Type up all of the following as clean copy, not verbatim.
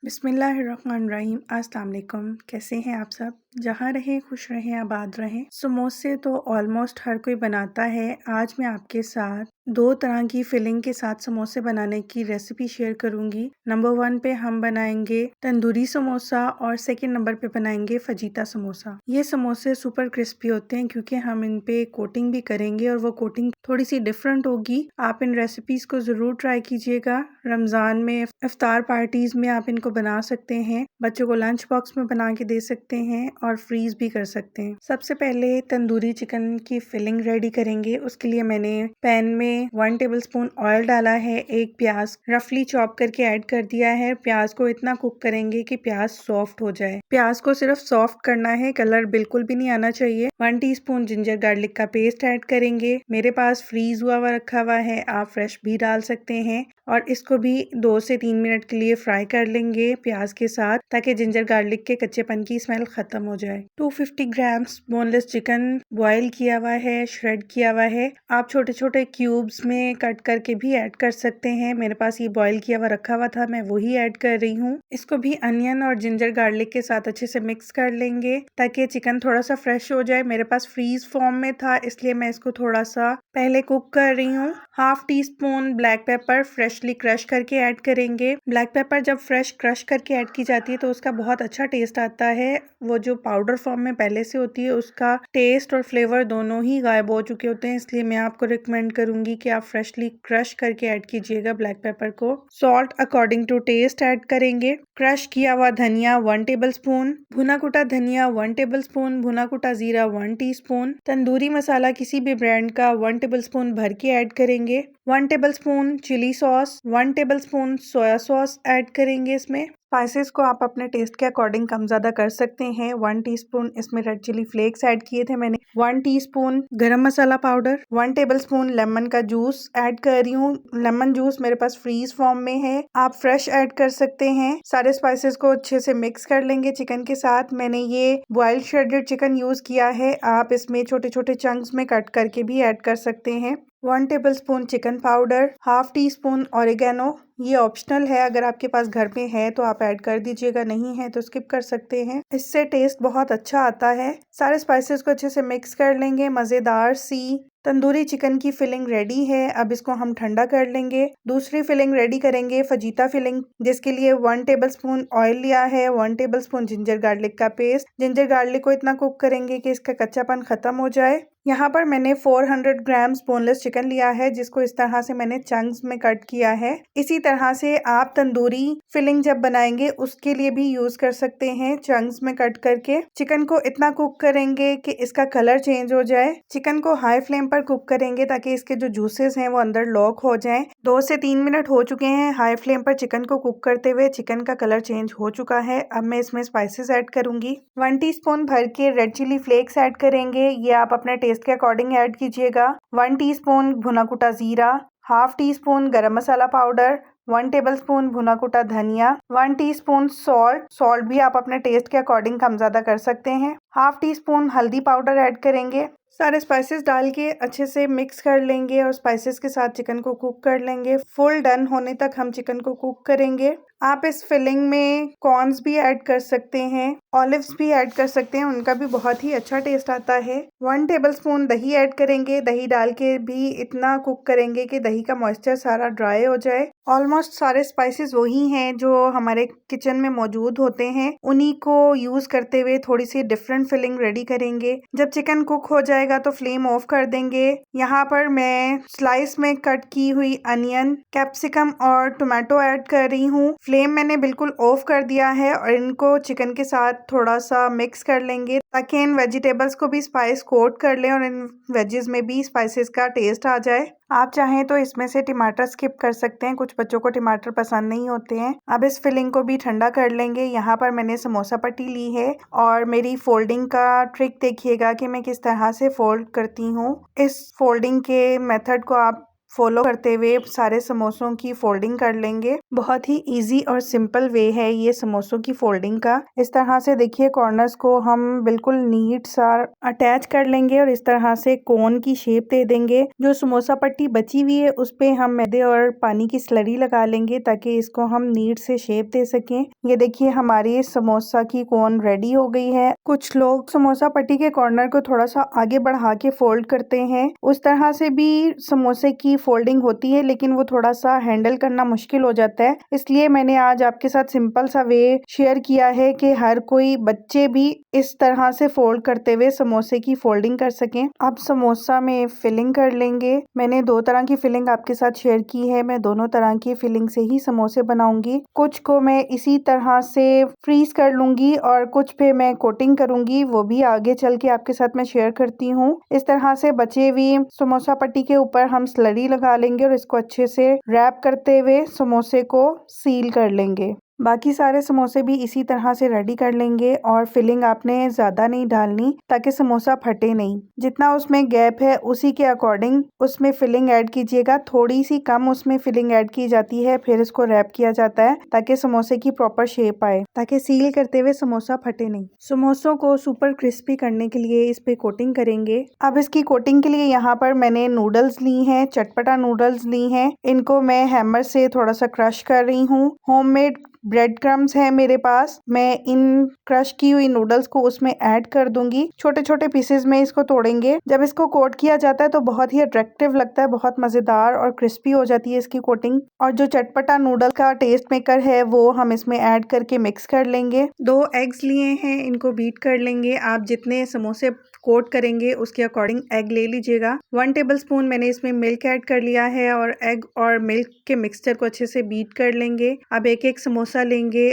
बिस्मिल्लाहिर्रहमानिर्रहीम। अस्सलाम वालेकुम। कैसे हैं आप सब? जहाँ रहें खुश रहें आबाद रहें। समोसे तो ऑलमोस्ट हर कोई बनाता है। आज मैं आपके साथ 2 तरह की फिलिंग के साथ समोसे बनाने की रेसिपी शेयर करूंगी। नंबर 1 पे हम बनाएंगे तंदूरी समोसा और सेकंड नंबर पे बनाएंगे फजीता समोसा। ये समोसे सुपर क्रिस्पी होते हैं क्योंकि हम इन पे कोटिंग भी करेंगे और वो कोटिंग थोड़ी सी डिफरेंट होगी। आप इन रेसिपीज को जरूर ट्राई कीजिएगा। रमजान में इफ्तार पार्टीज में आप इनको बना सकते हैं। बच्चों को लंच बॉक्स में बना के दे सकते हैं और फ्रीज भी कर सकते हैं। सबसे पहले तंदूरी चिकन की फिलिंग रेडी करेंगे। उसके लिए मैंने पैन में 1 टेबलस्पून ऑयल डाला है। एक प्याज रफली चॉप करके ऐड कर दिया है। प्याज को इतना कुक करेंगे कि प्याज सॉफ्ट हो जाए। प्याज को सिर्फ सॉफ्ट करना है, कलर बिल्कुल भी नहीं आना चाहिए। 1 टीस्पून जिंजर गार्लिक का पेस्ट ऐड करेंगे। मेरे पास फ्रीज हुआ रखा हुआ है, आप फ्रेश भी डाल सकते हैं। और इसको भी 2 से 3 मिनट के लिए फ्राई कर लेंगे प्याज के साथ, ताकि जिंजर गार्लिक के कच्चेपन की स्मेल खत्म हो जाए। 250 ग्राम्स बोनलेस चिकन बॉईल किया हुआ है, श्रेड किया हुआ है। आप छोटे छोटे क्यूब्स में कट करके भी ऐड कर सकते हैं। मेरे पास ये बॉईल किया हुआ रखा हुआ था, मैं वही ऐड कर रही हूँ। इसको भी अनियन और जिंजर गार्लिक के साथ अच्छे से मिक्स कर लेंगे ताकि चिकन थोड़ा सा फ्रेश हो जाए। मेरे पास फ्रीज फॉर्म में था, इसलिए मैं इसको थोड़ा सा पहले कुक कर रही हूँ। 1/2 teaspoon black pepper freshly crush करके ऐड करेंगे। ब्लैक पेपर जब फ्रेश क्रश करके ऐड की जाती है तो उसका बहुत अच्छा टेस्ट आता है। वो जो पाउडर फॉर्म में पहले से होती है उसका टेस्ट और फ्लेवर दोनों ही गायब हो चुके होते हैं, इसलिए मैं आपको रिकमेंड करूंगी कि आप फ्रेशली क्रश करके ऐड कीजिएगा ब्लैक पेपर को। Salt according to taste add करेंगे। क्रश किया हुआ धनिया 1 टेबलस्पून, भुना कुटा धनिया 1 टेबलस्पून, भुना कुटा जीरा 1 टीस्पून, तंदूरी मसाला किसी भी ब्रांड का 1 टेबलस्पून भर के ऐड करेंगे। 1 tablespoon chilli sauce, 1 tablespoon soya sauce add करेंगे। इसमें स्पाइसेस को आप अपने टेस्ट के अकॉर्डिंग कम ज्यादा कर सकते हैं। 1 टीस्पून इसमें रेड चिली फ्लेक्स ऐड किए थे मैंने। 1 टीस्पून गरम मसाला पाउडर, 1 टेबलस्पून लेमन का जूस ऐड कर रही हूँ। लेमन जूस मेरे पास फ्रीज फॉर्म में है, आप फ्रेश ऐड कर सकते हैं। सारे स्पाइसेस को अच्छे से मिक्स कर लेंगे चिकन के साथ। मैंने ये बॉइल्ड श्रेडेड चिकन यूज किया है, आप इसमें छोटे छोटे चंक्स में कट करके भी ऐड कर सकते हैं। 1 tablespoon chicken powder, 1/2 teaspoon oregano, ये ऑप्शनल है, अगर आपके पास घर में है तो आप ऐड कर दीजिएगा, नहीं है तो स्किप कर सकते हैं। इससे टेस्ट बहुत अच्छा आता है। सारे स्पाइसेस को अच्छे से मिक्स कर लेंगे। मजेदार सी तंदूरी चिकन की फिलिंग रेडी है। अब इसको हम ठंडा कर लेंगे। दूसरी फिलिंग रेडी करेंगे फजीता फिलिंग, जिसके लिए 1 टेबलस्पून ऑयल लिया है, 1 टेबलस्पून जिंजर गार्लिक का पेस्ट। जिंजर गार्लिक को इतना कुक करेंगे कि इसका कच्चापन खत्म हो जाए। यहाँ पर मैंने 400 ग्राम्स बोनलेस चिकन लिया है, जिसको इस तरह से मैंने चंक्स में कट किया है। इसी तरह से आप तंदूरी फिलिंग जब बनाएंगे उसके लिए भी यूज कर सकते हैं। चंक्स में कट करके चिकन को इतना कुक करेंगे कि इसका कलर चेंज हो जाए। चिकन को हाई फ्लेम पर कुक करेंगे ताकि इसके जो जूसेस हैं वो अंदर लॉक हो जाएं। 2 से 3 मिनट हो चुके हैं हाई फ्लेम पर चिकन को कुक करते हुए। चिकन का कलर चेंज हो चुका है। अब मैं इसमें स्पाइसेस ऐड करूंगी। 1 टीस्पून भर के रेड चिली फ्लेक्स ऐड करेंगे, ये आप अपने टेस्ट के अकॉर्डिंग ऐड कीजिएगा। 1 टीस्पून भुना कुटा जीरा, 1/2 टीस्पून गरम मसाला पाउडर, 1 टेबलस्पून भुना कुटा धनिया, 1 टीस्पून सॉल्ट भी आप अपने टेस्ट के अकॉर्डिंग कम ज्यादा कर सकते हैं। 1/2 टीस्पून हल्दी पाउडर ऐड करेंगे। सारे स्पाइसेस डाल के अच्छे से मिक्स कर लेंगे और स्पाइसेस के साथ चिकन को कुक कर लेंगे। फुल डन होने तक हम चिकन को कुक करेंगे। आप इस फिलिंग में कॉर्न्स भी ऐड कर सकते हैं, ऑलिव्स भी ऐड कर सकते हैं, उनका भी बहुत ही अच्छा टेस्ट आता है। 1 टेबलस्पून दही ऐड करेंगे। दही डाल के भी इतना कुक करेंगे कि दही का मॉइस्चर सारा ड्राई हो जाए। ऑलमोस्ट सारे स्पाइसेस वही हैं जो हमारे किचन में मौजूद होते हैं, उन्हीं को यूज करते हुए थोड़ी सी डिफरेंट फिलिंग रेडी करेंगे। जब चिकन कुक हो जाएगा तो फ्लेम ऑफ कर देंगे। यहाँ पर मैं स्लाइस में कट की हुई अनियन, कैप्सिकम और टोमेटो ऐड कर रही हूँ। फ्लेम मैंने बिल्कुल ऑफ कर दिया है और इनको चिकन के साथ थोड़ा सा मिक्स कर लेंगे ताकि इन वेजिटेबल्स को भी स्पाइस कोट कर ले और इन वेजेस में भी स्पाइसेस का टेस्ट आ जाए। आप चाहें तो इसमें से टमाटर स्किप कर सकते हैं, कुछ बच्चों को टमाटर पसंद नहीं होते हैं। अब इस फिलिंग को भी ठंडा कर लेंगे। यहाँ पर मैंने समोसा पट्टी ली है और मेरी फोल्डिंग का ट्रिक देखिएगा कि मैं किस तरह से फोल्ड करती हूँ। इस फोल्डिंग के मेथड को आप फॉलो करते हुए सारे समोसों की फोल्डिंग कर लेंगे। बहुत ही इजी और सिंपल वे है ये समोसों की फोल्डिंग का। इस तरह से देखिए कॉर्नर्स को हम बिल्कुल नीट सा अटैच कर लेंगे और इस तरह से कोन की शेप दे देंगे। जो समोसा पट्टी बची हुई है उस पे हम मैदे और पानी की स्लरी लगा लेंगे ताकि इसको हम नीट से शेप दे सकें। ये देखिए हमारी समोसा की कोन रेडी हो गई है। कुछ लोग समोसा पट्टी के कॉर्नर को थोड़ा सा आगे बढ़ा के फोल्ड करते हैं। उस तरह से भी समोसे की फोल्डिंग होती है लेकिन वो थोड़ा सा हैंडल करना मुश्किल हो जाता है, इसलिए मैंने आज आपके साथ सिंपल सा वे शेयर किया है कि हर कोई बच्चे भी इस तरह से फोल्ड करते हुए समोसे की फोल्डिंग कर सकें। अब समोसा में फिलिंग कर लेंगे। मैंने दो तरह की फिलिंग आपके साथ शेयर की है। मैं दोनों तरह की फिलिंग से ही समोसे बनाऊंगी। कुछ को मैं इसी तरह से फ्रीज कर लूंगी और कुछ पे मैं कोटिंग करूंगी, वो भी आगे चल के आपके साथ मैं शेयर करती हूँ। इस तरह से बचे हुए समोसा पट्टी के ऊपर हम स्लरी लगा लेंगे और इसको अच्छे से रैप करते हुए समोसे को सील कर लेंगे। बाकी सारे समोसे भी इसी तरह से रेडी कर लेंगे और फिलिंग आपने ज़्यादा नहीं डालनी ताकि समोसा फटे नहीं। जितना उसमें गैप है उसी के अकॉर्डिंग उसमें फिलिंग ऐड कीजिएगा। थोड़ी सी कम उसमें फिलिंग ऐड की जाती है, फिर इसको रैप किया जाता है ताकि समोसे की प्रॉपर शेप आए, ताकि सील करते हुए समोसा फटे नहीं। समोसों को सुपर क्रिस्पी करने के लिए इस पे कोटिंग करेंगे। अब इसकी कोटिंग के लिए यहाँ पर मैंने नूडल्स ली हैं, चटपटा नूडल्स ली हैं। इनको मैं हैमर से थोड़ा सा क्रश कर रही हूँ। होममेड ब्रेड क्रम्स है मेरे पास। मैं इन क्रश की हुई नूडल्स को उसमें ऐड कर दूंगी। छोटे छोटे पीसेस में इसको तोड़ेंगे। जब इसको कोट किया जाता है तो बहुत ही अट्रैक्टिव लगता है, बहुत मज़ेदार और क्रिस्पी हो जाती है इसकी कोटिंग। और जो चटपटा नूडल का टेस्ट मेकर है वो हम इसमें ऐड करके मिक्स कर लेंगे। 2 एग्स लिए हैं, इनको बीट कर लेंगे। आप जितने समोसे कोट करेंगे उसके अकॉर्डिंग एग ले लीजिएगा। 1 टेबलस्पून मैंने इसमें मिल्क ऐड कर लिया है और एग और मिल्क के मिक्सचर को अच्छे से बीट कर लेंगे। अब एक एक समोसा लेंगे,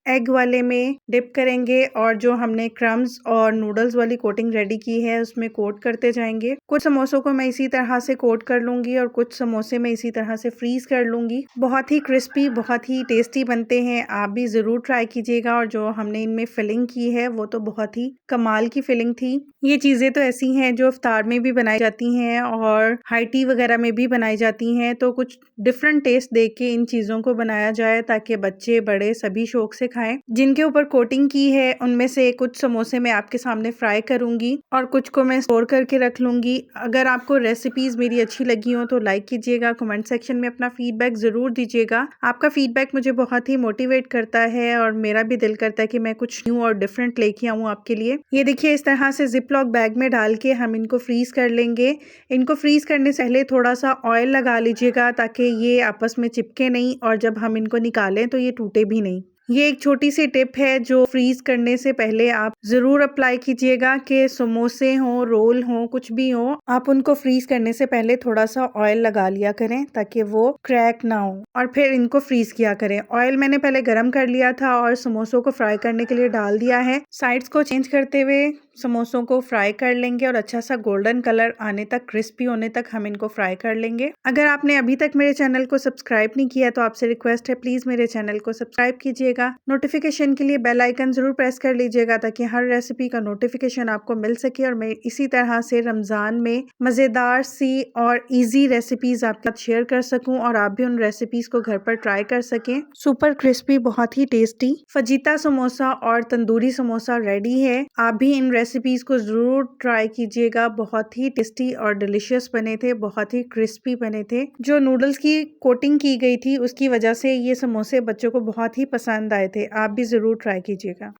एग वाले में डिप करेंगे और जो हमने क्रम्स और नूडल्स वाली कोटिंग रेडी की है उसमें कोट करते जाएंगे। कुछ समोसों को मैं इसी तरह से कोट कर लूंगी और कुछ समोसे मैं इसी तरह से फ्रीज कर लूंगी। बहुत ही क्रिस्पी, बहुत ही टेस्टी बनते हैं। आप भी जरूर ट्राई कीजिएगा। और जो हमने इनमें फिलिंग की है वो तो बहुत ही कमाल की फिलिंग थी। ये चीजें तो ऐसी हैं जो इफ्तार में भी बनाई जाती हैं और हाई टी वगैरह में भी बनाई जाती हैं, तो कुछ डिफरेंट टेस्ट देख के इन चीजों को बनाया जाए ताकि बच्चे बड़े सभी शौक से खाएं। जिनके ऊपर कोटिंग की है उनमें से कुछ समोसे मैं आपके सामने फ्राई करूंगी और कुछ को मैं स्टोर करके रख लूंगी। अगर आपको रेसिपीज मेरी अच्छी लगी हो तो लाइक कीजिएगा, कमेंट सेक्शन में अपना फीडबैक जरूर दीजिएगा। आपका फीडबैक मुझे बहुत ही मोटिवेट करता है और मेरा भी दिल करता है कि मैं कुछ न्यू और डिफरेंट लेके आऊँ आपके लिए। ये देखिए इस तरह से जिपलॉक बैग में डाल के हम इनको फ्रीज कर लेंगे। इनको फ्रीज करने से पहले थोड़ा सा ऑयल लगा लीजिएगा ताकि ये आपस में चिपके नहीं और जब हम इनको निकालें तो ये टूटे भी नहीं। ये एक छोटी सी टिप है जो फ्रीज करने से पहले आप जरूर अप्लाई कीजिएगा कि समोसे हों, रोल हों, कुछ भी हो, आप उनको फ्रीज करने से पहले थोड़ा सा ऑयल लगा लिया करें ताकि वो क्रैक ना हो और फिर इनको फ्रीज किया करें। ऑयल मैंने पहले गरम कर लिया था और समोसों को फ्राई करने के लिए डाल दिया है। साइड्स को चेंज करते हुए समोसों को फ्राई कर लेंगे और अच्छा सा गोल्डन कलर आने तक, क्रिस्पी होने तक हम इनको फ्राई कर लेंगे। अगर आपने अभी तक मेरे चैनल को सब्सक्राइब नहीं किया तो आपसे रिक्वेस्ट है प्लीज मेरे चैनल को सब्सक्राइब कीजिएगा। नोटिफिकेशन के लिए बेल आइकन जरूर प्रेस कर लीजिएगा ताकि हर रेसिपी का नोटिफिकेशन आपको मिल सके और मैं इसी तरह से रमजान में मजेदार सी और इजी रेसिपीज आपके साथ शेयर कर सकूं और आप भी उन रेसिपीज को घर पर ट्राई कर सकें। सुपर क्रिस्पी, बहुत ही टेस्टी फजीता समोसा और तंदूरी समोसा रेडी है। आप भी इन रेसिपीज को जरूर ट्राई कीजिएगा। बहुत ही टेस्टी और डिलिशियस बने थे, बहुत ही क्रिस्पी बने थे। जो नूडल्स की कोटिंग की गई थी उसकी वजह से ये समोसे बच्चों को बहुत ही पसंद आए थे। आप भी जरूर ट्राई कीजिएगा।